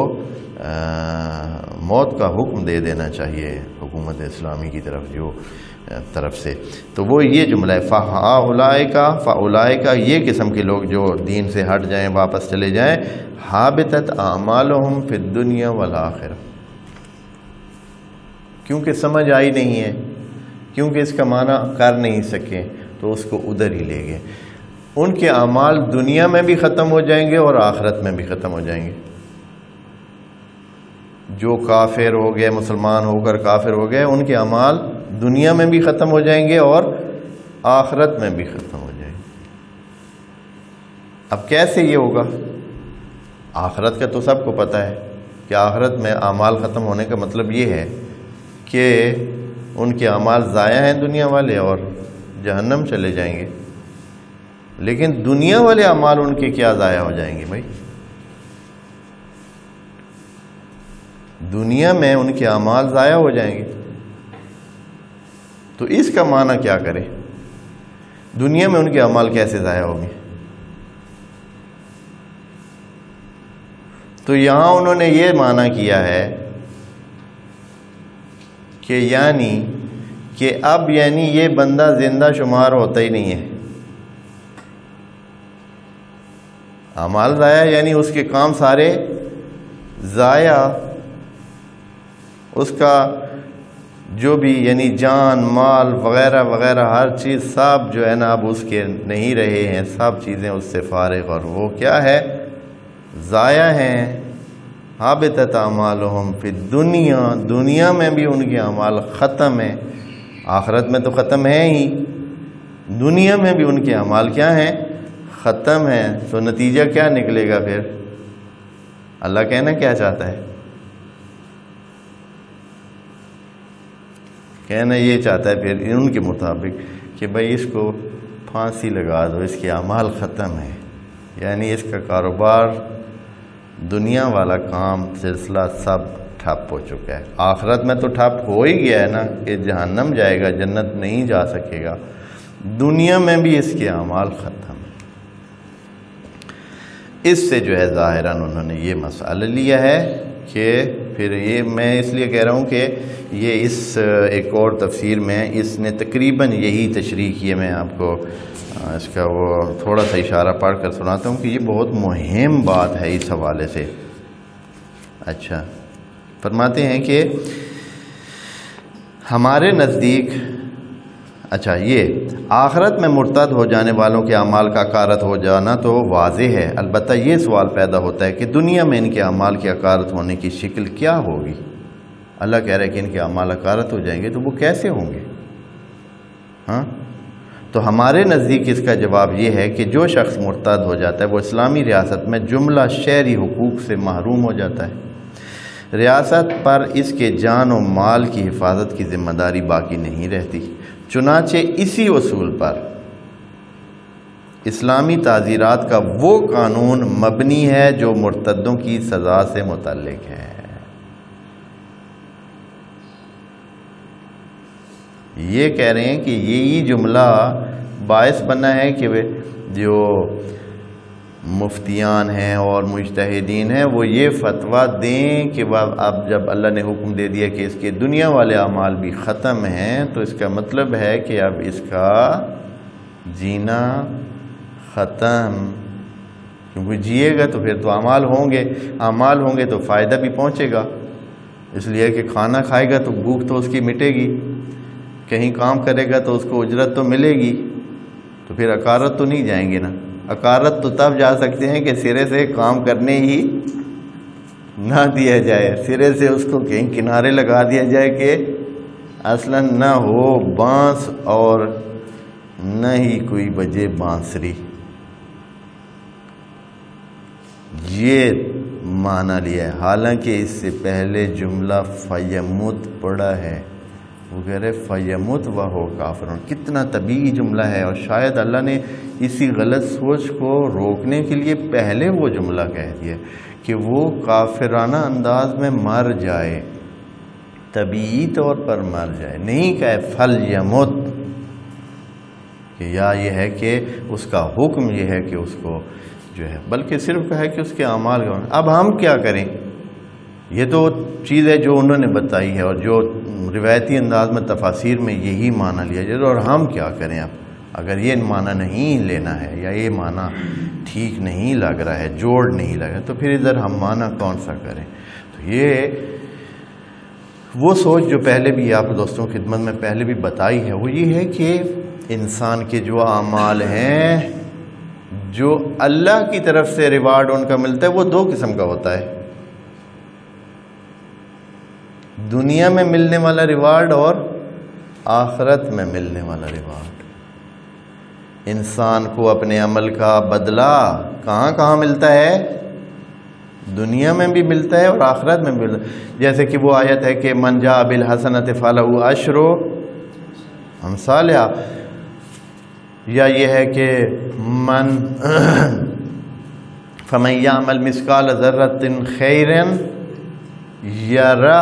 موت کا حکم دے دینا چاہیے حکومت اسلامی کی طرف سے. تو وہ یہ جملہ ہے فَأُولَئِكَ، یہ قسم کے لوگ جو دین سے ہٹ جائیں، واپس چلے جائیں، حَابِطَتْ أَعْمَالُهُمْ فِي الدُّنْيَا وَالْآخِرَةِ. کیونکہ سمجھ آئی نہیں ہے، کیونکہ اس کا معنی کر نہیں سکے، تو اس کو ادھر ہی لے گئے. ان کے اعمال دنیا میں بھی ختم ہو جائیں گے اور آخرت میں بھی ختم ہو جائیں گے. جو کافر ہو گئے، مسلمان ہو کر کافر ہو گئے، ان کے اعمال دنیا میں بھی ختم ہو جائیں گے اور آخرت میں بھی ختم ہو جائیں گے. اب کیسے یہ ہوگا؟ آخرت کا تو سب کو پتہ ہے کہ آخرت میں اعمال ختم ہونے کا مطلب یہ ہے کہ ان کے اعمال ضائع ہیں دنیا والے اور جہنم چلے جائیں گے. لیکن دنیا والے اعمال ان کے کیا ضائع ہو جائیں گے بھائی؟ دنیا میں ان کے اعمال ضائع ہو جائیں گے. تو اس کا معنی کیا کرے؟ دنیا میں ان کے اعمال کیسے ضائع ہوں گے؟ تو یہاں انہوں نے یہ معنی کیا ہے کہ یعنی کہ اب یعنی یہ بندہ زندہ شمار ہوتا ہی نہیں ہے. اعمال ضائع یعنی اس کے کام سارے ضائع، اس کا جو بھی یعنی جان مال وغیرہ وغیرہ ہر چیز سب جو ہے نا اب اس کے نہیں رہے ہیں، سب چیزیں اس سے فارغ، اور وہ کیا ہے؟ ضائع ہیں. حابطت اعمالہم فی الدنیا، دنیا میں بھی ان کے اعمال ختم ہیں. آخرت میں تو ختم ہیں ہی، دنیا میں بھی ان کے اعمال کیا ہیں؟ ختم ہیں. تو نتیجہ کیا نکلے گا پھر؟ اللہ کہنا کیا چاہتا ہے؟ کہنا یہ چاہتا ہے پھر ان کے مطابق کہ بھائی اس کو پھانسی لگا دو، اس کے اعمال ختم ہیں. یعنی اس کا کاروبار، دنیا والا کام سلسلہ سب ٹھپ ہو چکا ہے. آخرت میں تو ٹھپ ہو ہی گیا ہے نا کہ جہنم جائے گا، جنت نہیں جا سکے گا. دنیا میں بھی اس کے اعمال ختم ہیں. اس سے جو ہے ظاہراً انہوں نے یہ مسئلہ لیا ہے کہ پھر یہ میں اس لیے کہہ رہا ہوں کہ یہ اس ایک اور تفسیر میں اس نے تقریباً یہی تشریح کی ہے. میں آپ کو اس کا وہ تھوڑا سا اشارہ پڑھ کر سناتا ہوں کہ یہ بہت مہم بات ہے اس حوالے سے. اچھا، فرماتے ہیں کہ ہمارے نزدیک، اچھا یہ آخرت میں مرتد ہو جانے والوں کے اعمال کا اکارت ہو جانا تو واضح ہے. البتہ یہ سوال پیدا ہوتا ہے کہ دنیا میں ان کے اعمال کی اکارت ہونے کی شکل کیا ہوگی؟ اللہ کہہ رہا ہے کہ ان کے اعمال اکارت ہو جائیں گے، تو وہ کیسے ہوں گے؟ ہاں، تو ہمارے نزدیک اس کا جواب یہ ہے کہ جو شخص مرتد ہو جاتا ہے وہ اسلامی ریاست میں جملہ شہری حقوق سے محروم ہو جاتا ہے. ریاست پر اس کے جان و مال کی حفاظت کی ذمہ داری باقی نہیں رہتی. چنانچہ اسی اصول پر اسلامی تعزیرات کا وہ قانون مبنی ہے جو مرتدوں کی سزا سے متعلق ہے. یہ کہہ رہے ہیں کہ یہی جملہ باعث بنا ہے کہ جو مفتیان ہیں اور مجتہدین ہیں وہ یہ فتویٰ دیں کہ اب جب اللہ نے حکم دے دیا کہ اس کے دنیا والے اعمال بھی ختم ہیں، تو اس کا مطلب ہے کہ اب اس کا جینا ختم. کیونکہ جیے گا تو پھر تو اعمال ہوں گے تو فائدہ بھی پہنچے گا. اس لیے کہ کھانا کھائے گا تو بھوک تو اس کی مٹے گی، کہیں کام کرے گا تو اس کو اجرت تو ملے گی. تو پھر اکارت تو نہیں جائیں گے نا. اکارت تو تب جا سکتے ہیں کہ سرے سے کام کرنے ہی نہ دیا جائے، سرے سے اس کو کہیں کنارے لگا دیا جائے کہ اصلاً نہ ہو بانس اور نہ ہی کوئی بجے بانسری. یہ معنی لیا ہے. حالانکہ اس سے پہلے جملہ فیمت پڑا ہے، وہ کہہ رہے فیمت وہو کافر، کتنا طبیعی جملہ ہے، اور شاید اللہ نے اسی غلط سوچ کو روکنے کے لیے پہلے وہ جملہ کہہ دیا کہ وہ کافرانہ انداز میں مر جائے، طبیعی طور پر مر جائے، نہیں کہے فلیمت کہ یا یہ ہے کہ اس کا حکم یہ ہے کہ اس کو جو ہے، بلکہ صرف کہا کہ اس کے اعمال کا۔ اب ہم کیا کریں؟ یہ تو چیز ہے جو انہوں نے بتائی ہے اور جو روایتی انداز میں تفاسیر میں یہی معنی لیا جائے، اور ہم کیا کریں اب اگر یہ معنی نہیں لینا ہے یا یہ معنی ٹھیک نہیں لگ رہا ہے، جوڑ نہیں لگ رہا، تو پھر ادھر ہم معنی کون سا کریں؟ تو یہ وہ سوچ جو پہلے بھی آپ دوستوں کی خدمت میں پہلے بھی بتائی ہے، وہ یہ ہے کہ انسان کے جو اعمال ہیں جو اللہ کی طرف سے ریوارڈ ان کا ملتا ہے وہ دو قسم کا ہوتا ہے، دنیا میں ملنے والا ریوارڈ اور آخرت میں ملنے والا ریوارڈ۔ انسان کو اپنے عمل کا بدلہ کہاں کہاں ملتا ہے؟ دنیا میں بھی ملتا ہے اور آخرت میں بھی ملتا ہے۔ جیسے کہ وہ آیت ہے کہ من جاء بالحسنۃ فلہ عشر امثالھا، یا یہ ہے کہ فمن یعمل مثقال ذرۃ خیرا یرہ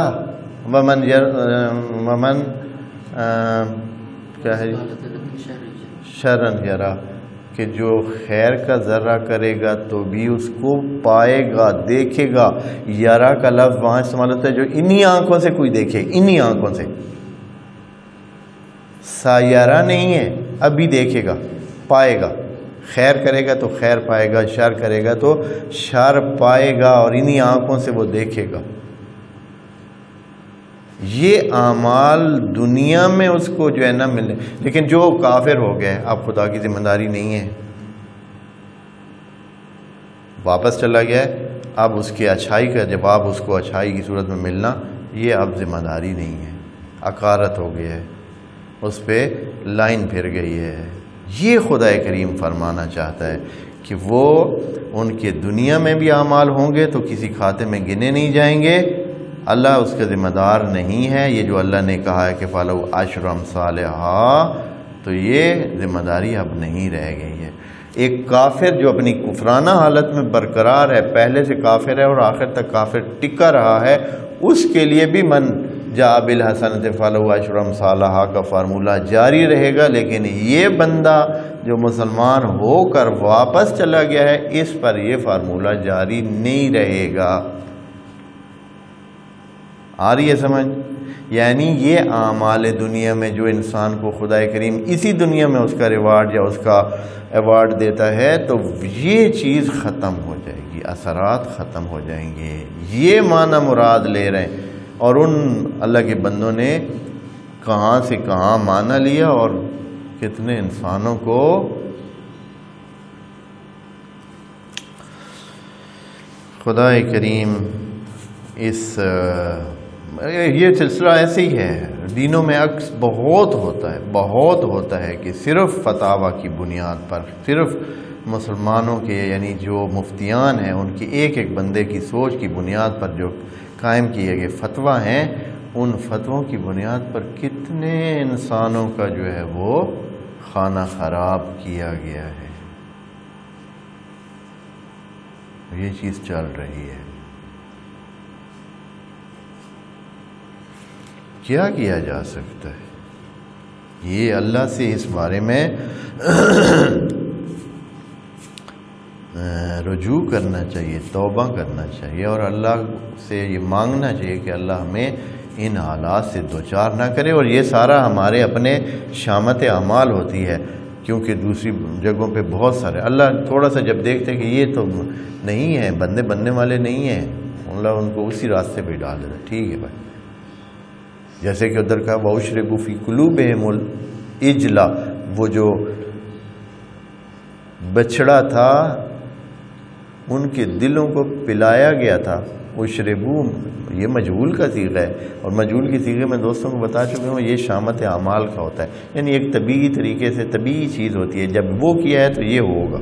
ومن کیا ہے شرا یرہ، کہ جو خیر کا ذرہ کرے گا تو بھی اس کو پائے گا، دیکھے گا۔ یرہ کا لفظ وہاں استعمال ہوتا ہے جو انہی آنکھوں سے کوئی دیکھے، انہی آنکھوں سے، سایرہ نہیں ہے، ابھی دیکھے گا، پائے گا۔ خیر کرے گا تو خیر پائے گا، شر کرے گا تو شر پائے گا، اور انہی آنکھوں سے وہ دیکھے گا۔ یہ اعمال دنیا میں اس کو جو ہے نہ ملے، لیکن جو کافر ہو گئے اب خدا کی ذمہ داری نہیں ہے، واپس چلا گیا ہے، اب اس کی اچھائی کا جواب اس کو اچھائی کی صورت میں ملنا یہ اب ذمہ داری نہیں ہے، عقارت ہو گیا ہے، اس پہ لائن پھر گئی ہے۔ یہ خدا کریم فرمانا چاہتا ہے کہ وہ ان کے دنیا میں بھی اعمال ہوں گے تو کسی کھاتے میں گنے نہیں جائیں گے، اللہ اس کا ذمہ دار نہیں ہے۔ یہ جو اللہ نے کہا ہے کہ فَلَوْ عَشْرُ أَمْثَالِهَا، تو یہ ذمہ داری اب نہیں رہ گئی ہے۔ ایک کافر جو اپنی کفرانہ حالت میں برقرار ہے، پہلے سے کافر ہے اور آخر تک کافر ٹکا رہا ہے، اس کے لیے بھی من جاء بالحسنۃ فلہ عشر امثالھا کا فارمولہ جاری رہے گا، لیکن یہ بندہ جو مسلمان ہو کر واپس چلا گیا ہے اس پر یہ فارمولہ جاری نہیں رہے گا۔ آ رہی ہے سمجھ؟ یعنی یہ اعمال دنیا میں جو انسان کو خدا کریم اسی دنیا میں اس کا ریوارڈ یا اس کا ایوارڈ دیتا ہے تو یہ چیز ختم ہو جائے گی، اثرات ختم ہو جائیں گے، یہ معنی مراد لے رہے ہیں۔ اور ان اللہ کے بندوں نے کہاں سے کہاں معنی لیا اور کتنے انسانوں کو خدا کریم اس یہ سلسلہ ایسے ہی ہے، دینوں میں عکس بہت ہوتا ہے کہ صرف فتاوی کی بنیاد پر، صرف مسلمانوں کے یعنی جو مفتیان ہیں ان کی ایک ایک بندے کی سوچ کی بنیاد پر جو قائم کیے گئے فتویٰ ہیں، ان فتووں کی بنیاد پر کتنے انسانوں کا جو ہے وہ خانہ خراب کیا گیا ہے۔ یہ چیز چل رہی ہے۔ کیا کیا جا سکتا ہے؟ یہ اللہ سے اس بارے میں رجوع کرنا چاہیے، توبہ کرنا چاہیے، اور اللہ سے یہ مانگنا چاہیے کہ اللہ ہمیں ان حالات سے دوچار نہ کرے۔ اور یہ سارا ہمارے اپنے شامت اعمال ہوتی ہے، کیونکہ دوسری جگہوں پہ بہت سارے اللہ تھوڑا سا جب دیکھتے ہیں کہ یہ تو نہیں ہے، بندے بننے والے نہیں ہیں، اللہ ان کو اسی راستے پہ ڈال دیتا ہے، ٹھیک ہے بھائی۔ جیسے کہ ادھر کا وَأُشْرِبُوا فِي قُلُوبِهِمُ الْعِجْلَ، وہ جو بچڑا تھا ان کے دلوں کو پلایا گیا تھا۔ اشربو یہ مجہول کا صیغہ ہے، اور مجہول کی صیغے میں دوستوں کو بتا چکے ہوں یہ شامت اعمال کا ہوتا ہے، یعنی ایک طبیعی طریقے سے طبیعی چیز ہوتی ہے، جب وہ کیا ہے تو یہ ہوگا۔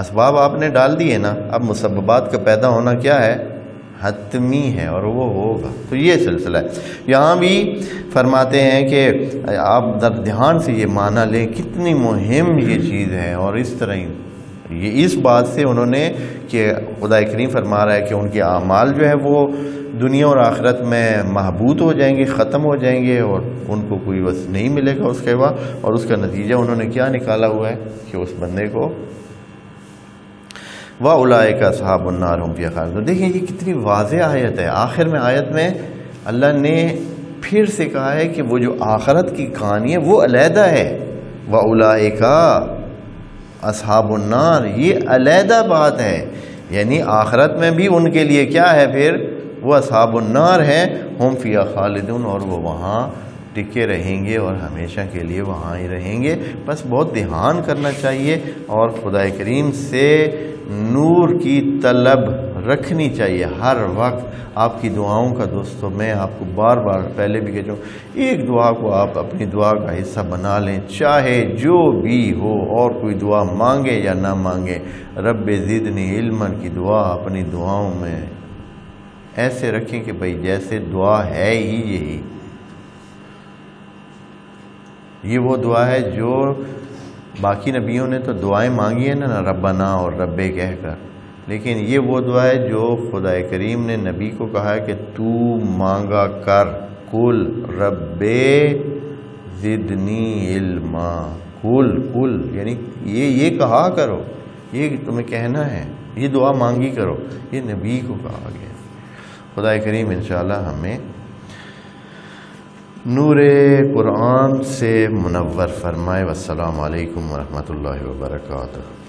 اسباب آپ نے ڈال دیے نا، اب مسببات کا پیدا ہونا کیا ہے؟ حتمی ہے اور وہ ہوگا۔ تو یہ سلسلہ ہے۔ یہاں بھی فرماتے ہیں کہ آپ دھیان سے یہ معنی لیں، کتنی مہم یہ چیز ہے، اور اس طرح یہ اس بات سے انہوں نے کہ خدا کریم فرما رہا ہے کہ ان کے اعمال جو ہے وہ دنیا اور آخرت میں محبوط ہو جائیں گے، ختم ہو جائیں گے، اور ان کو کوئی بس نہیں ملے گا اس کے بعد۔ اور اس کا نتیجہ انہوں نے کیا نکالا ہوا ہے کہ اس بندے کو وَأُولَٰئِكَ أَصْحَابُ النَّارِ هُمْ فِيهَا خَالِدُونَ۔ دیکھیں یہ کتنی واضح آیت ہے۔ آخر میں آیت میں اللہ نے پھر سے کہا ہے کہ وہ جو آخرت کی کہانی ہے وہ علیحدہ ہے، وَأُولَٰئِكَ أَصْحَابُ النَّارِ، یہ علیحدہ بات ہے، یعنی آخرت میں بھی ان کے لیے کیا ہے پھر، وہ اصحاب النار ہیں، ہم فیہا خالدون، اور وہ وہاں ٹکے رہیں گے اور ہمیشہ کے لیے وہاں ہی رہیں گے۔ بس بہت دھیان کرنا چاہیے اور خدا کریم سے نور کی طلب رکھنی چاہیے ہر وقت۔ آپ کی دعاؤں کا دوستوں میں آپ کو بار بار پہلے بھی کہتا ہوں، ایک دعا کو آپ اپنی دعا کا حصہ بنا لیں، چاہے جو بھی ہو، اور کوئی دعا مانگے یا نہ مانگے، رب زدنی علما کی دعا اپنی دعاؤں میں ایسے رکھیں کہ بھئی جیسے دعا ہے ہی یہی، یہ وہ دعا ہے جو باقی نبیوں نے تو دعائیں مانگی ہیں نا ربنا اور رب کہہ کر، لیکن یہ وہ دعا ہے جو خدا کریم نے نبی کو کہا ہے کہ تو مانگا کر، قل رب زدنی علما، قل یعنی یہ کہا کرو، یہ تمہیں کہنا ہے، یہ دعا مانگی کرو، یہ نبی کو کہا گیا۔ خدا کریم انشاءاللہ ہمیں نور قرآن سے منور فرمائے۔ والسلام علیکم ورحمۃ اللہ وبرکاتہ۔